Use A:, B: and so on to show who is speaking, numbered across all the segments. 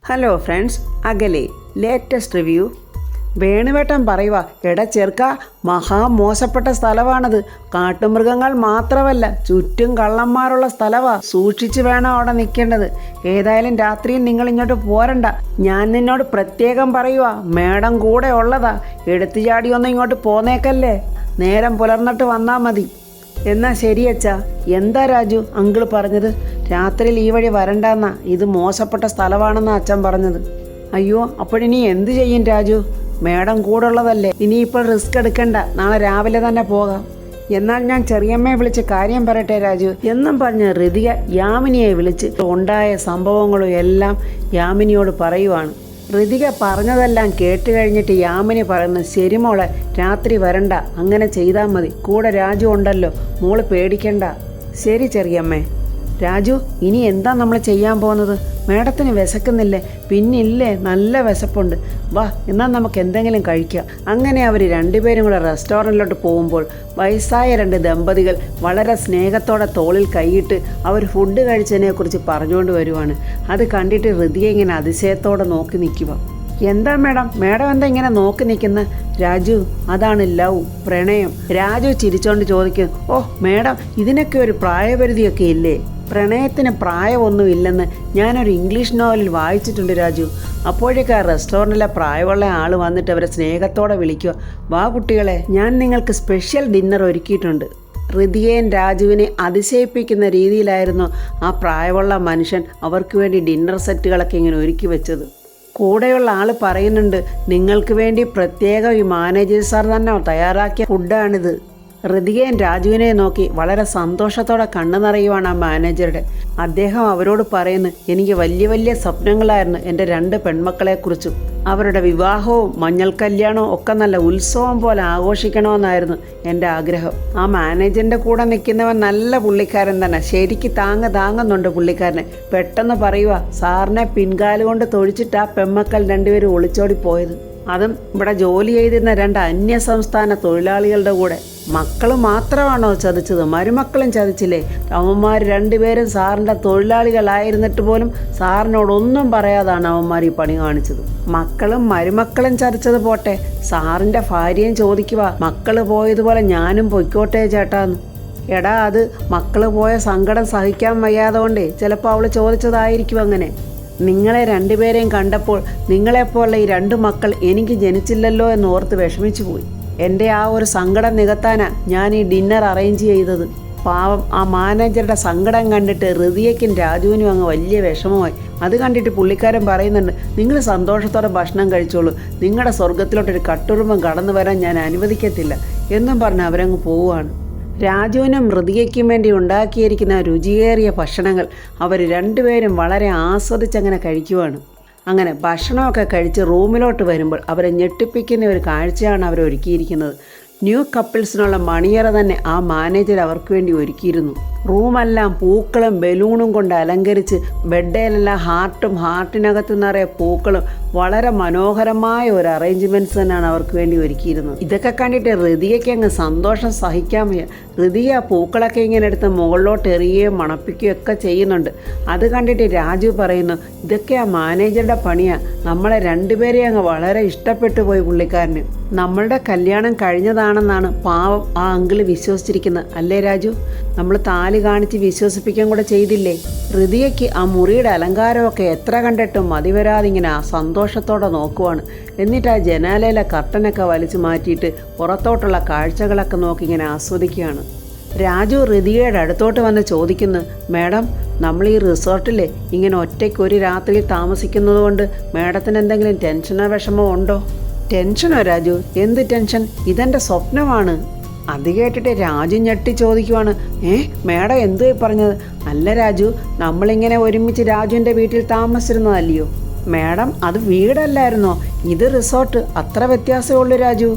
A: Hello friends, അകലെ latest review. വേണുവേട്ടൻ പറയുക, എടാ ചെറുക്ക, മഹാമോശപ്പെട്ട സ്ഥലമാണത്. കാട്ടുമൃഗങ്ങൾ മാത്രമല്ല, ചുറ്റും കള്ളന്മാരുള്ള സ്ഥലമാണ്. സൂക്ഷിച്ച് വേണം അവിടെ നിൽക്കേണ്ടത്. ഏതായാലും രാത്രിയിൽ നിങ്ങൾ ഇങ്ങോട്ട് പോരണ്ട. ഞാൻ നിന്നോട് പ്രത്യേകം പറയുക, മേഡം കൂടെ ഉള്ളതാ. എടുത്തു ചാടിയൊന്നും ഇങ്ങോട്ട് പോന്നേക്കല്ലേ. നേരം പുലർന്നിട്ട് വന്നാൽ മതി. എന്നാ ശരി അച്ഛാ. എന്താ രാജു അങ്കിള് പറഞ്ഞത്? രാത്രിയിൽ ഈ വഴി വരണ്ടെന്നാ, ഇത് മോശപ്പെട്ട സ്ഥലമാണെന്നാ അച്ഛൻ പറഞ്ഞത്. അയ്യോ, അപ്പോഴിനി എന്തു ചെയ്യും രാജു? മേഡം കൂടെ ഉള്ളതല്ലേ, ഇനിയിപ്പോൾ റിസ്ക് എടുക്കണ്ട, നാളെ രാവിലെ തന്നെ പോകാം. എന്നാൽ ഞാൻ ചെറിയമ്മയെ വിളിച്ച് കാര്യം പറയട്ടെ രാജു എന്നും പറഞ്ഞ് ഋതിക യാമിനിയെ വിളിച്ച് ഉണ്ടായ സംഭവങ്ങളും എല്ലാം യാമിനിയോട് പറയുവാണ്. ഋതിക പറഞ്ഞതെല്ലാം കേട്ട് കഴിഞ്ഞിട്ട് യാമിനി പറയുന്നു, ശരി മോളെ, രാത്രി വരണ്ട, അങ്ങനെ ചെയ്താൽ മതി. കൂടെ രാജു ഉണ്ടല്ലോ, മോള് പേടിക്കണ്ട. ശരി ചെറിയമ്മേ. രാജു, ഇനി എന്താ നമ്മൾ ചെയ്യാൻ പോകുന്നത്? മേഡത്തിന് വിശക്കുന്നില്ലേ? പിന്നില്ലേ, നല്ല വിശപ്പുണ്ട്. വാ, എന്നാൽ നമുക്ക് എന്തെങ്കിലും കഴിക്കാം. അങ്ങനെ അവർ രണ്ടുപേരും കൂടെ റെസ്റ്റോറൻറ്റിലോട്ട് പോകുമ്പോൾ വയസ്സായ രണ്ട് ദമ്പതികൾ വളരെ സ്നേഹത്തോടെ തോളിൽ കൈയിട്ട് അവർ ഫുഡ് കഴിച്ചതിനെക്കുറിച്ച് പറഞ്ഞുകൊണ്ട് വരുവാണ്. അത് കണ്ടിട്ട് ഋതിക ഇങ്ങനെ അതിശയത്തോടെ നോക്കി നിൽക്കുക. എന്താ മേഡം എന്താ ഇങ്ങനെ നോക്കി നിൽക്കുന്നത്? രാജു, അതാണ് ലവ്, പ്രണയം. രാജു ചിരിച്ചോണ്ട് ചോദിക്കും, ഓ മേഡം, ഇതിനൊക്കെ ഒരു പ്രായപരിധിയൊക്കെ ഇല്ലേ? പ്രണയത്തിന് പ്രായമൊന്നുമില്ലെന്ന് ഞാനൊരു ഇംഗ്ലീഷ് നോവലിൽ വായിച്ചിട്ടുണ്ട് രാജു. അപ്പോഴേക്ക് ആ റെസ്റ്റോറൻറ്റിലെ പ്രായമുള്ള ആൾ വന്നിട്ട് അവരെ സ്നേഹത്തോടെ വിളിക്കുക, വാ കുട്ടികളെ, ഞാൻ നിങ്ങൾക്ക് സ്പെഷ്യൽ ഡിന്നർ ഒരുക്കിയിട്ടുണ്ട്. ഋതികയും രാജുവിനെ അതിശയിപ്പിക്കുന്ന രീതിയിലായിരുന്നു ആ പ്രായമുള്ള മനുഷ്യൻ അവർക്ക് വേണ്ടി ഡിന്നർ സെറ്റുകളൊക്കെ ഇങ്ങനെ ഒരുക്കി വെച്ചത്. കൂടെയുള്ള ആൾ പറയുന്നുണ്ട്, നിങ്ങൾക്ക് വേണ്ടി പ്രത്യേകം ഈ മാനേജർ സാർ തന്നെ തയ്യാറാക്കിയ ഫുഡാണിത്. ഋതികയും രാജുവിനെ നോക്കി വളരെ സന്തോഷത്തോടെ കണ്ണു നിറയുവാണ് ആ മാനേജറുടെ. അദ്ദേഹം അവരോട് പറയുന്നു, എനിക്ക് വലിയ വലിയ സ്വപ്നങ്ങളായിരുന്നു എൻ്റെ രണ്ട് പെൺമക്കളെക്കുറിച്ചും. അവരുടെ വിവാഹവും മഞ്ഞൾ കല്യാണവും ഒക്കെ നല്ല ഉത്സവം പോലെ ആഘോഷിക്കണമെന്നായിരുന്നു എൻ്റെ ആഗ്രഹം. ആ മാനേജറിൻ്റെ കൂടെ നിൽക്കുന്നവൻ നല്ല പുള്ളിക്കാരൻ തന്നെ, ശരിക്ക് താങ്ങുന്നുണ്ട് പുള്ളിക്കാരനെ. പെട്ടെന്ന് പറയുക, സാറിനെ പിൻകാലുകൊണ്ട് തൊഴിച്ചിട്ട് ആ പെൺമക്കൾ രണ്ടുപേരും ഒളിച്ചോടി പോയത്. അതും ഇവിടെ ജോലി ചെയ്തിരുന്ന രണ്ട് അന്യസംസ്ഥാന തൊഴിലാളികളുടെ കൂടെ. മക്കൾ മാത്രമാണോ ചതിച്ചത്? മരുമക്കളും ചതിച്ചില്ലേ? അവന്മാർ രണ്ടുപേരും സാറിൻ്റെ തൊഴിലാളികളായിരുന്നിട്ട് പോലും സാറിനോടൊന്നും പറയാതാണ് അവന്മാർ ഈ പണി കാണിച്ചത്. മക്കളും മരുമക്കളും ചതിച്ചത് പോട്ടെ, സാറിൻ്റെ ഭാര്യയും ചോദിക്കുക, മക്കൾ പോയതുപോലെ ഞാനും പൊയ്ക്കോട്ടെ ചേട്ടാന്ന്. എടാ, അത് മക്കൾ പോയ സങ്കടം സഹിക്കാൻ വയ്യാതെ കൊണ്ടേ ചിലപ്പോൾ അവൾ ചോദിച്ചതായിരിക്കും അങ്ങനെ. നിങ്ങളെ രണ്ടുപേരെയും കണ്ടപ്പോൾ നിങ്ങളെപ്പോലുള്ള ഈ രണ്ട് മക്കൾ എനിക്ക് ജനിച്ചില്ലല്ലോ എന്ന് ഓർത്ത് വിഷമിച്ചു പോയി. എൻ്റെ ആ ഒരു സങ്കടം നികത്താനാണ് ഞാൻ ഈ ഡിന്നർ അറേഞ്ച് ചെയ്തത്. പാവം ആ മാനേജറുടെ സങ്കടം കണ്ടിട്ട് ഋതികയ്ക്കും രാജുവിനും അങ്ങ് വലിയ വിഷമമായി. അത് കണ്ടിട്ട് പുള്ളിക്കാരൻ പറയുന്നുണ്ട്, നിങ്ങൾ സന്തോഷത്തോടെ ഭക്ഷണം കഴിച്ചോളൂ, നിങ്ങളുടെ സ്വർഗത്തിലോട്ടൊരു കട്ടുറുമ്പം കടന്നു വരാൻ ഞാൻ അനുവദിക്കത്തില്ല എന്നും പറഞ്ഞ് അവരങ്ങ് പോവുകയാണ്. രാജുവിനും ഋതികയ്ക്കും വേണ്ടി ഉണ്ടാക്കിയിരിക്കുന്ന രുചിയേറിയ ഭക്ഷണങ്ങൾ അവർ രണ്ടുപേരും വളരെ ആസ്വദിച്ചങ്ങനെ കഴിക്കുവാണ്. അങ്ങനെ ഭക്ഷണമൊക്കെ കഴിച്ച് റൂമിലോട്ട് വരുമ്പോൾ അവരെ ഞെട്ടിപ്പിക്കുന്ന ഒരു കാഴ്ചയാണ് അവർ ഒരുക്കിയിരിക്കുന്നത്. ന്യൂ കപ്പിൾസിനുള്ള മണിയറ തന്നെ ആ മാനേജർ അവർക്ക് വേണ്ടി ഒരുക്കിയിരുന്നു. റൂമെല്ലാം പൂക്കളും ബലൂണും കൊണ്ട് അലങ്കരിച്ച് ബെഡേലെല്ലാം ഹാർട്ടിനകത്ത് നിറയെ പൂക്കളും വളരെ മനോഹരമായ ഒരു അറേഞ്ച്മെൻറ്റ്സ് തന്നെയാണ് അവർക്ക് വേണ്ടി ഒരുക്കിയിരുന്നത്. ഇതൊക്കെ കണ്ടിട്ട് ഋതികയ്ക്ക് അങ്ങ് സന്തോഷം സഹിക്കാൻ വയ്യ. ഋതിക ആ പൂക്കളൊക്കെ ഇങ്ങനെ എടുത്ത് മുകളിലോട്ട് എറിയുകയും മണപ്പിക്കുകയും ഒക്കെ ചെയ്യുന്നുണ്ട്. അത് കണ്ടിട്ട് രാജു പറയുന്നു, ഇതൊക്കെ ആ മാനേജറുടെ പണിയാണ്. നമ്മളെ രണ്ടുപേരെയും അങ്ങ് വളരെ ഇഷ്ടപ്പെട്ടു പോയി പുള്ളിക്കാരന്. നമ്മളുടെ കല്യാണം കഴിഞ്ഞതാണെന്നാണ് പാവം ആ അങ്കിള് വിശ്വസിച്ചിരിക്കുന്നത്, അല്ലേ രാജു? നമ്മൾ താലി കാണിച്ച് വിശ്വസിപ്പിക്കാൻ കൂടെ ചെയ്തില്ലേ? ഋതികയ്ക്ക് ആ മുറിയുടെ അലങ്കാരമൊക്കെ എത്ര കണ്ടിട്ടും മതിവരാതെ ഇങ്ങനെ ആ സന്തോഷത്തോടെ നോക്കുവാണ്. എന്നിട്ട് ആ ജനാലയിലെ കർട്ടനൊക്കെ വലിച്ചു മാറ്റിയിട്ട് പുറത്തോട്ടുള്ള കാഴ്ചകളൊക്കെ നോക്കി ഇങ്ങനെ ആസ്വദിക്കുകയാണ്. രാജു ഋതികയുടെ അടുത്തോട്ട് വന്ന് ചോദിക്കുന്നു, മേഡം, നമ്മൾ ഈ റിസോർട്ടിൽ ഇങ്ങനെ ഒറ്റയ്ക്ക് ഒരു രാത്രി താമസിക്കുന്നത് കൊണ്ട് മേഡത്തിന് എന്തെങ്കിലും ടെൻഷനോ വിഷമോ ഉണ്ടോ? ടെൻഷനോ രാജു? എന്ത് ടെൻഷൻ? ഇതെൻ്റെ സ്വപ്നമാണ്. അത് കേട്ടിട്ട് രാജു ഞെട്ടി ചോദിക്കുവാണ്, മേഡം എന്തു പറഞ്ഞത്? അല്ല രാജു, നമ്മളിങ്ങനെ ഒരുമിച്ച് രാജുവിൻ്റെ വീട്ടിൽ താമസിച്ചിരുന്നതല്ലയോ? മേഡം, അത് വീടല്ലായിരുന്നോ? ഇത് റിസോർട്ട്, അത്ര വ്യത്യാസമേ ഉള്ളൂ രാജു.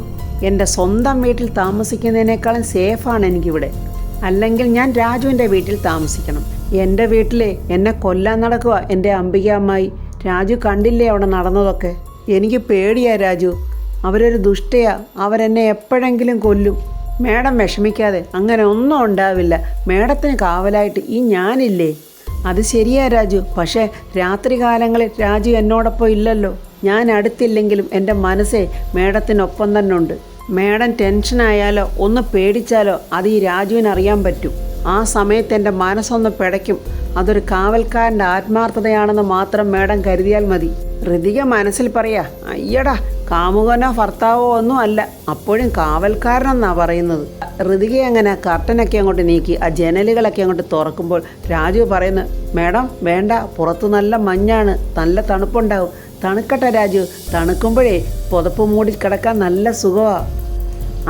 A: എൻ്റെ സ്വന്തം വീട്ടിൽ താമസിക്കുന്നതിനേക്കാളും സേഫാണ് എനിക്കിവിടെ. അല്ലെങ്കിൽ ഞാൻ രാജുവിൻ്റെ വീട്ടിൽ താമസിക്കണം. എൻ്റെ വീട്ടിലെ എന്നെ കൊല്ലാൻ നടക്കുക എൻ്റെ അംബിക അമ്മായി. രാജു കണ്ടില്ലേ അവിടെ നടന്നതൊക്കെ? എനിക്ക് പേടിയാ രാജു. അവരൊരു ദുഷ്ടയാ, അവരെന്നെ എപ്പോഴെങ്കിലും കൊല്ലും. മേഡം വിഷമിക്കാതെ, അങ്ങനെ ഒന്നും ഉണ്ടാവില്ല. മേഡത്തിന് കാവലായിട്ട് ഈ ഞാനില്ലേ? അത് ശരിയാ രാജു, പക്ഷേ രാത്രികാലങ്ങളിൽ രാജു എന്നോടൊപ്പം ഇല്ലല്ലോ. ഞാൻ അടുത്തില്ലെങ്കിലും എൻ്റെ മനസ്സേ മേഡത്തിനൊപ്പം തന്നെ ഉണ്ട്. മേഡം ടെൻഷനായാലോ ഒന്ന് പേടിച്ചാലോ അത് ഈ രാജുവിന് അറിയാൻ പറ്റും. ആ സമയത്ത് എൻ്റെ മനസ്സൊന്ന് പിടയ്ക്കും. അതൊരു കാവൽക്കാരൻ്റെ ആത്മാർത്ഥതയാണെന്ന് മാത്രം മേഡം കരുതിയാൽ മതി. ഋതിക മനസ്സിൽ പറയാ, അയ്യടാ കാമുകനോ ഭർത്താവോ ഒന്നും അല്ല, അപ്പോഴും കാവൽക്കാരനെന്നാ പറയുന്നത്. ഋതിക അങ്ങനെ കർട്ടനൊക്കെ അങ്ങോട്ട് നീക്കി ആ ജനലുകളൊക്കെ അങ്ങോട്ട് തുറക്കുമ്പോൾ രാജു പറയുന്നു, മേഡം വേണ്ട, പുറത്ത് നല്ല മഞ്ഞാണ്, നല്ല തണുപ്പുണ്ടാവും. തണുക്കട്ടെ രാജു, തണുക്കുമ്പോഴേ പുതപ്പ് മൂടി കിടക്കാൻ നല്ല സുഖമാണ്.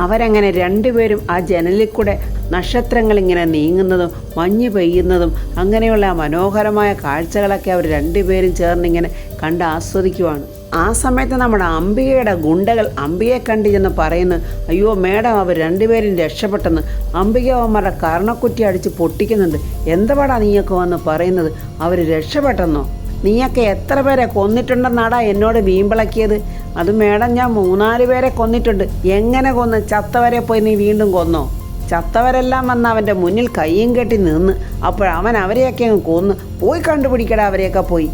A: അവരങ്ങനെ രണ്ടുപേരും ആ ജനലിൽ കൂടെ നക്ഷത്രങ്ങളിങ്ങനെ നീങ്ങുന്നതും മഞ്ഞ് പെയ്യുന്നതും അങ്ങനെയുള്ള ആ മനോഹരമായ കാഴ്ചകളൊക്കെ അവർ രണ്ടുപേരും ചേർന്നിങ്ങനെ കണ്ട് ആസ്വദിക്കുവാണ്. ആ സമയത്ത് നമ്മുടെ അംബികയുടെ ഗുണ്ടകൾ അംബികയെ കണ്ടു ചെന്ന് പറയുന്നു, അയ്യോ മേഡം അവർ രണ്ടുപേരും രക്ഷപ്പെട്ടെന്ന്. അംബിക അവന്മാരുടെ കർണക്കുറ്റി അടിച്ച് പൊട്ടിക്കുന്നുണ്ട്. എന്താടാ നീയൊക്കെ വന്ന് പറയുന്നത്? അവർ രക്ഷപ്പെട്ടെന്നോ? നീയൊക്കെ എത്ര പേരെ കൊന്നിട്ടുണ്ടെന്നാടാ എന്നോട് വീമ്പിളക്കിയത്? അത് മേഡം, ഞാൻ 3-4 പേരെ കൊന്നിട്ടുണ്ട്. എങ്ങനെ കൊന്ന്? ചത്തവരെ പോയി നീ വീണ്ടും കൊന്നോ? ചത്തവരെല്ലാം വന്ന് അവൻ്റെ മുന്നിൽ കയ്യും കെട്ടി നിന്ന്. അപ്പോൾ അവൻ അവരെയൊക്കെ അങ്ങ് കൊന്ന്. പോയി കണ്ടുപിടിക്കടാ അവരെയൊക്കെ പോയി.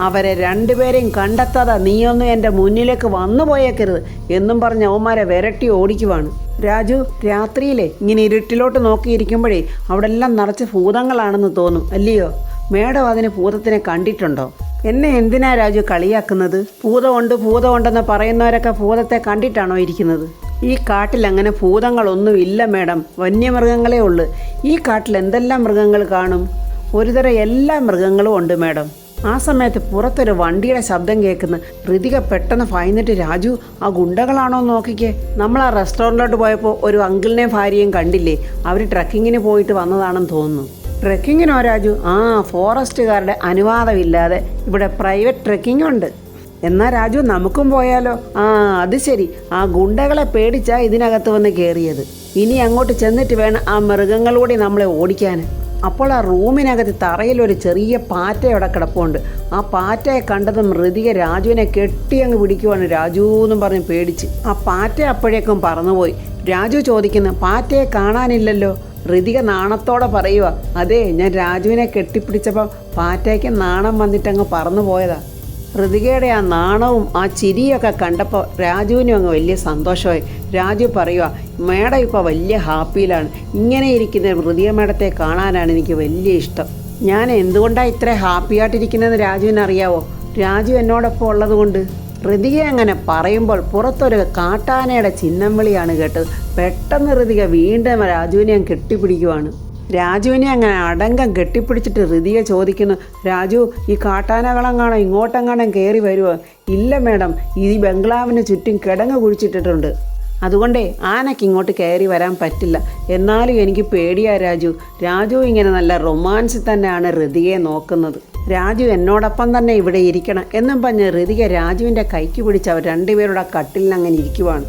A: അവരെ രണ്ടുപേരെയും കണ്ടെത്താതെ നീയൊന്നും എൻ്റെ മുന്നിലേക്ക് വന്നു പോയേക്കരുത് എന്നും പറഞ്ഞ് അവന്മാരെ വിരട്ടി ഓടിക്കുവാണ്. രാജു, രാത്രിയിലെ ഇങ്ങനെ ഇരുട്ടിലോട്ട് നോക്കിയിരിക്കുമ്പോഴേ അവിടെ എല്ലാം നിറച്ച് ഭൂതങ്ങളാണെന്ന് തോന്നും, അല്ലയോ? മേഡം അതിന് ഭൂതത്തിനെ കണ്ടിട്ടുണ്ടോ? എന്നെ എന്തിനാ രാജു കളിയാക്കുന്നത്? ഭൂതമുണ്ടെന്ന് പറയുന്നവരൊക്കെ ഭൂതത്തെ കണ്ടിട്ടാണോ ഇരിക്കുന്നത്? ഈ കാട്ടിൽ അങ്ങനെ ഭൂതങ്ങളൊന്നും ഇല്ല മേഡം, വന്യമൃഗങ്ങളേ ഉള്ളൂ. ഈ കാട്ടിൽ എന്തെല്ലാം മൃഗങ്ങൾ കാണും? ഒരുതരം എല്ലാ മൃഗങ്ങളും ഉണ്ട് മേഡം. ആ സമയത്ത് പുറത്തൊരു വണ്ടിയുടെ ശബ്ദം കേൾക്കുന്ന ഋതിക പെട്ടെന്ന് ഭയന്നിട്ട്, രാജു ആ ഗുണ്ടകളാണോ നോക്കിക്കേ. നമ്മൾ ആ റെസ്റ്റോറൻറ്റിലോട്ട് പോയപ്പോൾ ഒരു അങ്കിളിനെയും ഭാര്യയും കണ്ടില്ലേ? അവർ ട്രക്കിങ്ങിന് പോയിട്ട് വന്നതാണെന്ന് തോന്നുന്നു. ട്രെക്കിങ്ങിനോ രാജു? ആ, ഫോറസ്റ്റുകാരുടെ അനുവാദമില്ലാതെ ഇവിടെ പ്രൈവറ്റ് ട്രെക്കിംഗ് ഉണ്ട്. എന്നാൽ രാജു നമുക്കും പോയാലോ? ആ അത് ശരി, ആ ഗുണ്ടകളെ പേടിച്ചാ ഇതിനകത്ത് വന്ന് കയറിയത്. ഇനി അങ്ങോട്ട് ചെന്നിട്ട് വേണം ആ മൃഗങ്ങളൂടെ നമ്മളെ ഓടിക്കാൻ. അപ്പോൾ ആ റൂമിനകത്ത് തറയിൽ ഒരു ചെറിയ പാറ്റ അവിടെ കിടപ്പുണ്ട്. ആ പാറ്റയെ കണ്ടതും ഋതിക രാജുവിനെ കെട്ടി അങ്ങ് പിടിക്കുവാണ്. രാജു എന്നും പറഞ്ഞ് പേടിച്ച് ആ പാറ്റ അപ്പോഴേക്കും പറന്നുപോയി. രാജു ചോദിക്കുന്നു, പാറ്റയെ കാണാനില്ലല്ലോ? ഋതിക നാണത്തോടെ പറയുക, അതെ, ഞാൻ രാജുവിനെ കെട്ടിപ്പിടിച്ചപ്പോൾ പാറ്റയ്ക്ക് നാണം വന്നിട്ടങ്ങ് പറന്നു പോയതാ. ഋതികയുടെ ആ നാണവും ആ ചിരിയൊക്കെ കണ്ടപ്പോൾ രാജുവിനും അങ്ങ് വലിയ സന്തോഷമായി. രാജു പറയുക, മേഡം ഇപ്പോൾ വലിയ ഹാപ്പിയിലാണ്. ഇങ്ങനെ ഇരിക്കുന്ന ഋതിക മേഡത്തെ കാണാനാണ് എനിക്ക് വലിയ ഇഷ്ടം. ഞാൻ എന്തുകൊണ്ടാണ് ഇത്ര ഹാപ്പിയായിട്ടിരിക്കുന്നതെന്ന് രാജുവിനറിയാവോ? രാജു എന്നോടൊപ്പം ഉള്ളത് കൊണ്ട്. ഋതിക അങ്ങനെ പറയുമ്പോൾ പുറത്തൊരു കാട്ടാനയുടെ ചിഹ്നം വിളിയാണ് കേട്ടത്. പെട്ടെന്ന് ഋതിക വീണ്ടും രാജുവിനെ അങ്ങ് കെട്ടിപ്പിടിക്കുവാണ്. രാജുവിനെ അങ്ങനെ അടങ്കം കെട്ടിപ്പിടിച്ചിട്ട് ഋതിക ചോദിക്കുന്നു, രാജു ഈ കാട്ടാനകളെങ്ങാണോ ഇങ്ങോട്ടെങ്ങാനും കയറി വരുമോ? ഇല്ല മേഡം, ഈ ബംഗ്ലാവിന് ചുറ്റും കിടങ്ങ് കുഴിച്ചിട്ടിട്ടുണ്ട്. അതുകൊണ്ടേ ആനയ്ക്ക് ഇങ്ങോട്ട് കയറി വരാൻ പറ്റില്ല. എന്നാലും എനിക്ക് പേടിയാ രാജു. രാജു ഇങ്ങനെ നല്ല റൊമാൻസിൽ തന്നെയാണ് ഋതികയെ നോക്കുന്നത്. രാജു എന്നോടൊപ്പം തന്നെ ഇവിടെ ഇരിക്കണം എന്നും പറഞ്ഞ് ഋതിക രാജുവിൻ്റെ കൈക്ക് പിടിച്ച് അവർ രണ്ടുപേരുടെ കട്ടിലിൽ അങ്ങനെ ഇരിക്കുവാണ്.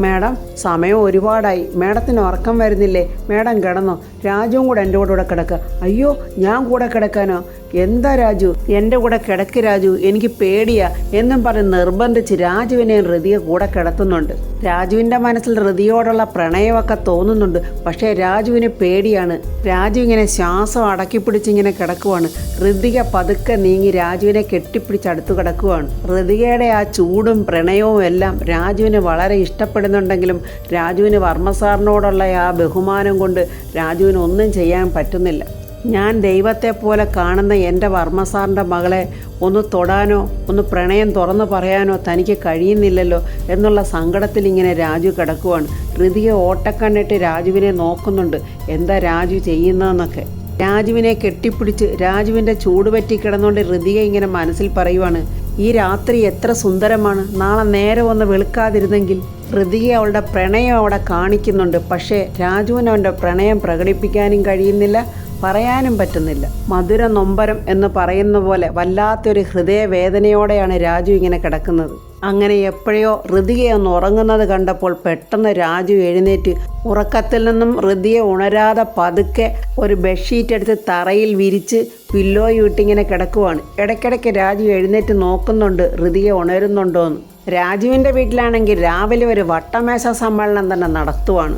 A: മേഡം, സമയം ഒരുപാടായി. മേഡത്തിന് ഉറക്കം വരുന്നില്ലേ? മേഡം കിടന്നോ? രാജുവും കൂടെ എൻ്റെ കൂടെ കിടക്കുക. അയ്യോ, ഞാൻ കൂടെ കിടക്കാനോ? എന്താ രാജു, എൻ്റെ കൂടെ കിടക്ക് രാജു, എനിക്ക് പേടിയാ എന്നും പറഞ്ഞ് നിർബന്ധിച്ച് രാജുവിനെ ഋതിക കൂടെ കിടത്തുന്നുണ്ട്. രാജുവിൻ്റെ മനസ്സിൽ ഋതിയോടുള്ള പ്രണയമൊക്കെ തോന്നുന്നുണ്ട്. പക്ഷേ രാജുവിന് പേടിയാണ്. രാജു ഇങ്ങനെ ശ്വാസം അടക്കിപ്പിടിച്ചിങ്ങനെ കിടക്കുവാണ്. ഋതിക പതുക്കെ നീങ്ങി രാജുവിനെ കെട്ടിപ്പിടിച്ച് അടുത്ത് കിടക്കുവാണ്. ഋതികയുടെ ആ ചൂടും പ്രണയവും എല്ലാം രാജുവിന് വളരെ ഇഷ്ടപ്പെടുന്നുണ്ടെങ്കിലും രാജുവിന് വർമ്മസാറിനോടുള്ള ആ ബഹുമാനം കൊണ്ട് രാജുവിന് ഒന്നും ചെയ്യാൻ പറ്റുന്നില്ല. ഞാൻ ദൈവത്തെ പോലെ കാണുന്ന എൻ്റെ വർമ്മസാറിൻ്റെ മകളെ ഒന്ന് തൊടാനോ ഒന്ന് പ്രണയം തുറന്നു പറയാനോ തനിക്ക് കഴിയുന്നില്ലല്ലോ എന്നുള്ള സങ്കടത്തിൽ ഇങ്ങനെ രാജു കിടക്കുവാണ്. ഋതിക ഓട്ടക്കണ്ണിട്ട് രാജുവിനെ നോക്കുന്നുണ്ട്, എന്താ രാജു ചെയ്യുന്നതെന്നൊക്കെ. രാജുവിനെ കെട്ടിപ്പിടിച്ച് രാജുവിൻ്റെ ചൂട് പറ്റി കിടന്നുകൊണ്ട് ഋതിക ഇങ്ങനെ മനസ്സിൽ പറയുവാണ്, ഈ രാത്രി എത്ര സുന്ദരമാണ്, നാളെ നേരെ ഒന്ന് വെളുക്കാതിരുന്നെങ്കിൽ. ഋതിക അവളുടെ പ്രണയം അവിടെ കാണിക്കുന്നുണ്ട്. പക്ഷേ രാജുവിന് അവൻ്റെ പ്രണയം പ്രകടിപ്പിക്കാനും കഴിയുന്നില്ല, പറയാനും പറ്റുന്നില്ല. മധുര നൊമ്പരം എന്ന് പറയുന്ന പോലെ വല്ലാത്തൊരു ഹൃദയവേദനയോടെയാണ് രാജു ഇങ്ങനെ കിടക്കുന്നത്. അങ്ങനെ എപ്പോഴോ ഋതികയെ ഒന്ന് ഉറങ്ങുന്നത് കണ്ടപ്പോൾ പെട്ടെന്ന് രാജു എഴുന്നേറ്റ് ഉറക്കത്തിൽ നിന്നും ഋതിയെ ഉണരാതെ പതുക്കെ ഒരു ബെഡ്ഷീറ്റ് എടുത്ത് തറയിൽ വിരിച്ച് പില്ലോയും ഇട്ടിങ്ങനെ കിടക്കുവാണ്. ഇടയ്ക്കിടയ്ക്ക് രാജു എഴുന്നേറ്റ് നോക്കുന്നുണ്ട് ഋതിയെ ഉണരുന്നുണ്ടോയെന്ന്. രാജുവിൻ്റെ വീട്ടിലാണെങ്കിൽ രാവിലെ ഒരു വട്ടമേശ സമ്മേളനം തന്നെ നടത്തുവാണ്.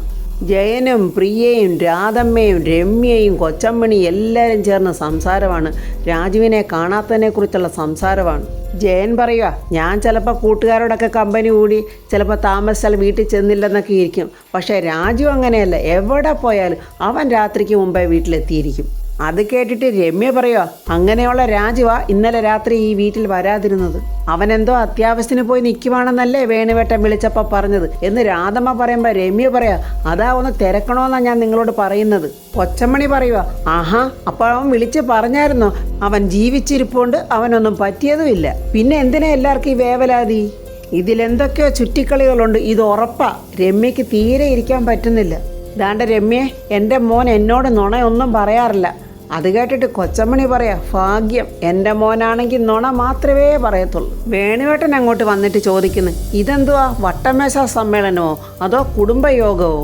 A: ജയനും പ്രിയയും രാധമ്മയും രമ്യയും കൊച്ചമ്മണിയും എല്ലാവരും ചേർന്ന സംസാരമാണ്. രാജുവിനെ കാണാത്തതിനെക്കുറിച്ചുള്ള സംസാരമാണ്. ജയൻ പറയുക, ഞാൻ ചിലപ്പോൾ കൂട്ടുകാരോടൊക്കെ കമ്പനി കൂടി ചിലപ്പോൾ താമസിച്ചാൽ വീട്ടിൽ ചെന്നില്ലെന്നൊക്കെ ഇരിക്കും. പക്ഷേ രാജു അങ്ങനെയല്ല, എവിടെ പോയാലും അവൻ രാത്രിക്ക് മുമ്പേ വീട്ടിലെത്തിയിരിക്കും. അത് കേട്ടിട്ട് രമ്യ പറയുക, അങ്ങനെയുള്ള രാജുവാ ഇന്നലെ രാത്രി ഈ വീട്ടിൽ വരാതിരുന്നത്. അവനെന്തോ അത്യാവശ്യത്തിന് പോയി നിൽക്കുവാണെന്നല്ലേ വേണുവേട്ടൻ വിളിച്ചപ്പോൾ പറഞ്ഞത് എന്ന് രാധമ്മ പറയുമ്പോൾ രമ്യ പറയാ, അതാ ഒന്ന് തിരക്കണമെന്നാണ് ഞാൻ നിങ്ങളോട് പറയുന്നത്. കൊച്ചമ്മണി പറയുക, ആഹാ, അപ്പോൾ അവൻ വിളിച്ച് പറഞ്ഞായിരുന്നോ? അവൻ ജീവിച്ചിരിപ്പുണ്ട്, അവനൊന്നും പറ്റിയതുമില്ല. പിന്നെ എന്തിനാ എല്ലാവർക്കും ഈ വേവലാതി? ഇതിലെന്തൊക്കെയോ ചുറ്റിക്കളികളുണ്ട്, ഇത് ഉറപ്പാ. രമ്യക്ക് തീരെ ഇരിക്കാൻ പറ്റുന്നില്ല. ദാണ്ട രമ്യേ, എൻ്റെ മോൻ എന്നോട് നുണയൊന്നും പറയാറില്ല. അത് കേട്ടിട്ട് കൊച്ചമ്മണി പറയാ, ഭാഗ്യം, എൻ്റെ മോനാണെങ്കിൽ നുണ മാത്രമേ പറയത്തുള്ളൂ. വേണുവേട്ടൻ അങ്ങോട്ട് വന്നിട്ട് ചോദിക്കുന്നു, ഇതെന്തുവാ, വട്ടമേശ സമ്മേളനമോ അതോ കുടുംബയോഗമോ?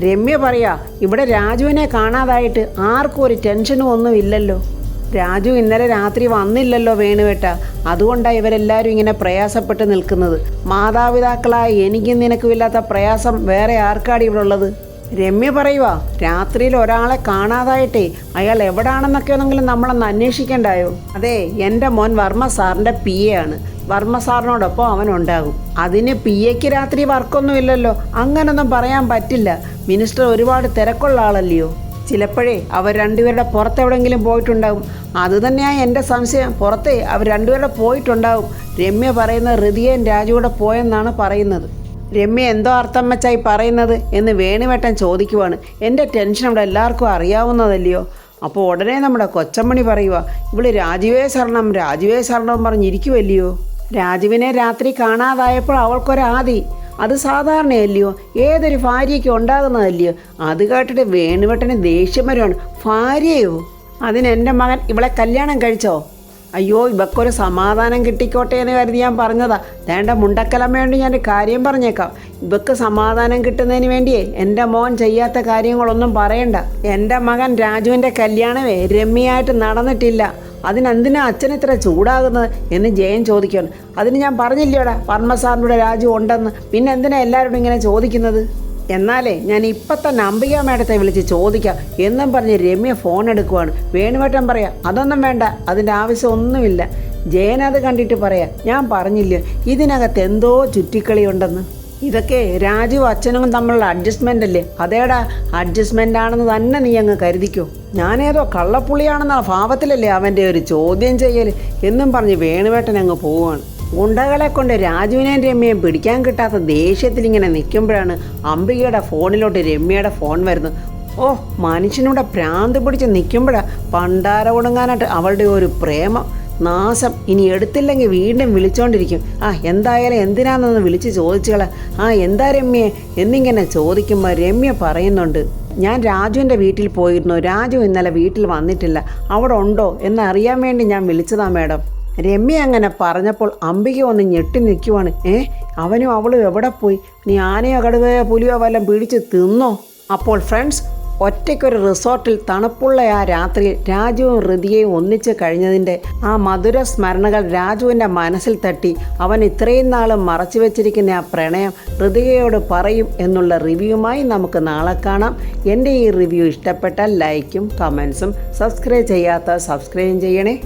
A: രമ്യ പറയാ, ഇവിടെ രാജുവിനെ കാണാതായിട്ട് ആർക്കും ഒരു ടെൻഷനും ഒന്നും ഇല്ലല്ലോ. രാജു ഇന്നലെ രാത്രി വന്നില്ലല്ലോ വേണുവേട്ട, അതുകൊണ്ടാണ് ഇവരെല്ലാവരും ഇങ്ങനെ പ്രയാസപ്പെട്ട് നിൽക്കുന്നത്. മാതാപിതാക്കളായ എനിക്കും നിനക്കും ഇല്ലാത്ത പ്രയാസം വേറെ ആർക്കാടി ഇവിടെ ഉള്ളത്? രമ്യ പറയുക, രാത്രിയിൽ ഒരാളെ കാണാതായിട്ടേ അയാൾ എവിടാണെന്നൊക്കെ ആണെങ്കിലും നമ്മളൊന്ന് അന്വേഷിക്കണ്ടായോ? അതെ, എൻ്റെ മോൻ വർമ്മ സാറിൻ്റെ PA ആണ്. വർമ്മ സാറിനോടൊപ്പം അവനുണ്ടാകും. അതിന് PAക്ക് രാത്രി വർക്കൊന്നും ഇല്ലല്ലോ. അങ്ങനൊന്നും പറയാൻ പറ്റില്ല. മിനിസ്റ്റർ ഒരുപാട് തിരക്കുള്ള ആളല്ലയോ. ചിലപ്പോഴേ അവർ രണ്ടുപേരുടെ പുറത്തെവിടെയെങ്കിലും പോയിട്ടുണ്ടാകും. അതുതന്നെയാണ് എൻ്റെ സംശയം. പുറത്തേ അവർ രണ്ടുപേരുടെ പോയിട്ടുണ്ടാകും. രമ്യ പറയുന്നത് ഹൃദയൻ രാജുവിടെ പോയെന്നാണ് പറയുന്നത്. രമ്യ എന്തോ അർത്ഥം വെച്ചായി പറയുന്നത് എന്ന് വേണുവേട്ടൻ ചോദിക്കുവാണ്. എൻ്റെ ടെൻഷൻ ഇവിടെ എല്ലാവർക്കും അറിയാവുന്നതല്ലയോ. അപ്പോൾ ഉടനെ നമ്മുടെ കൊച്ചമ്മണി പറയുക, ഇവള് രാജുവേ ശരണം പറഞ്ഞിരിക്കുമല്ലയോ. രാജുവിനെ രാത്രി കാണാതായപ്പോൾ അവൾക്കൊരാദി, അത് സാധാരണയല്ലയോ, ഏതൊരു ഭാര്യയ്ക്ക് ഉണ്ടാകുന്നതല്ലയോ. അത് കേട്ടിട്ട് വേണുവേട്ടന് ദേഷ്യം വരുവാണ്. ഭാര്യയോ? അതിന് എൻ്റെ മകൻ ഇവളെ കല്യാണം കഴിച്ചോ? അയ്യോ, ഇവക്കൊരു സമാധാനം കിട്ടിക്കോട്ടെ എന്ന് കരുതി ഞാൻ പറഞ്ഞതാ. വേണ്ട മുണ്ടക്കലമ്മയോണ്ട് ഞാനൊരു കാര്യം പറഞ്ഞേക്കാം. ഇവക്ക് സമാധാനം കിട്ടുന്നതിന് വേണ്ടിയേ എൻ്റെ മോൻ ചെയ്യാത്ത കാര്യങ്ങളൊന്നും പറയണ്ട. എൻ്റെ മകൻ രാജുവിൻ്റെ കല്യാണമേ രമ്യയായിട്ട് നടന്നിട്ടില്ല. അതിനെന്തിനാ അച്ഛൻ ഇത്ര ചൂടാകുന്നത് എന്ന് ജയൻ ചോദിക്കുകയാണ്. അതിന് ഞാൻ പറഞ്ഞില്ലേടാ വർമ്മ സാറിൻ്റെ രാജു ഉണ്ടെന്ന്. പിന്നെ എന്തിനാ എല്ലാവരോടും ഇങ്ങനെ ചോദിക്കുന്നത്? എന്നാലേ ഞാൻ ഇപ്പം തന്നെ അംബിക മേഡത്തെ വിളിച്ച് ചോദിക്കാം എന്നും പറഞ്ഞ് രമ്യ ഫോൺ എടുക്കുവാണ്. വേണുവേട്ടൻ പറയാം, അതൊന്നും വേണ്ട, അതിൻ്റെ ആവശ്യം ഒന്നുമില്ല. ജയൻ അത് കണ്ടിട്ട് പറയാം, ഞാൻ പറഞ്ഞില്ലേ ഇതിനകത്ത് എന്തോ ചുറ്റിക്കളി ഉണ്ടെന്ന്. ഇതൊക്കെ രാജു അച്ഛനും തമ്മിലുള്ള അഡ്ജസ്റ്റ്മെൻ്റ് അല്ലേ? അതേടാ, അഡ്ജസ്റ്റ്മെൻ്റ് ആണെന്ന് തന്നെ നീ അങ്ങ് കരുതിക്കോ. ഞാനേതോ കള്ളപ്പുള്ളിയാണെന്ന ഭാവത്തിലല്ലേ അവൻ്റെ ഒരു ചോദ്യം ചെയ്യൽ എന്നും പറഞ്ഞ് വേണുവേട്ടൻ അങ്ങ് പോവുകയാണ്. ഗുണ്ടകളെ കൊണ്ട് രാജുവിനെയും രമ്യയും പിടിക്കാൻ കിട്ടാത്ത ദേഷ്യത്തിലിങ്ങനെ നിൽക്കുമ്പോഴാണ് അംബികയുടെ ഫോണിലോട്ട് രമ്യയുടെ ഫോൺ വരുന്നത്. ഓ, മനുഷ്യനൂടെ ഭ്രാന്ത് പിടിച്ച് നിൽക്കുമ്പോഴാണ് പണ്ടാര ഒടുങ്ങാനായിട്ട് അവളുടെ ഒരു പ്രേമം നാശം. ഇനി എടുത്തില്ലെങ്കിൽ വീണ്ടും വിളിച്ചോണ്ടിരിക്കും. എന്തായാലും എന്തിനാണെന്ന് വിളിച്ച് ചോദിച്ചുകളെ. എന്താ രമ്യേ എന്നിങ്ങനെ ചോദിക്കുമ്പോൾ രമ്യ പറയുന്നുണ്ട്, ഞാൻ രാജുവിൻ്റെ വീട്ടിൽ പോയിരുന്നു. രാജു ഇന്നലെ വീട്ടിൽ വന്നിട്ടില്ല. അവിടെ ഉണ്ടോ എന്നറിയാൻ വേണ്ടി ഞാൻ വിളിച്ചതാ മേഡം. രമ്യ അങ്ങനെ പറഞ്ഞപ്പോൾ അംബിക ഒന്ന് ഞെട്ടി നിൽക്കുവാണ്. അവനും അവളും എവിടെ പോയി? നീ ആനയോ കടുവയോ പുലിയോ വല്ലതും പിടിച്ച് തിന്നോ? അപ്പോൾ ഫ്രണ്ട്സ്, ഒറ്റയ്ക്കൊരു റിസോർട്ടിൽ തണുപ്പുള്ള ആ രാത്രിയിൽ രാജുവും ഹൃദയയും ഒന്നിച്ച് കഴിഞ്ഞതിൻ്റെ ആ മധുര സ്മരണകൾ രാജുവിൻ്റെ മനസ്സിൽ തട്ടി. അവൻ ഇത്രയും നാളും മറച്ചു വെച്ചിരിക്കുന്ന ആ പ്രണയം ഹൃദയയോട് പറയും എന്നുള്ള റിവ്യൂമായി നമുക്ക് നാളെ കാണാം. എൻ്റെ ഈ റിവ്യൂ ഇഷ്ടപ്പെട്ടാൽ ലൈക്കും കമൻസും, സബ്സ്ക്രൈബ് ചെയ്യാത്ത സബ്സ്ക്രൈബ് ചെയ്യണേ.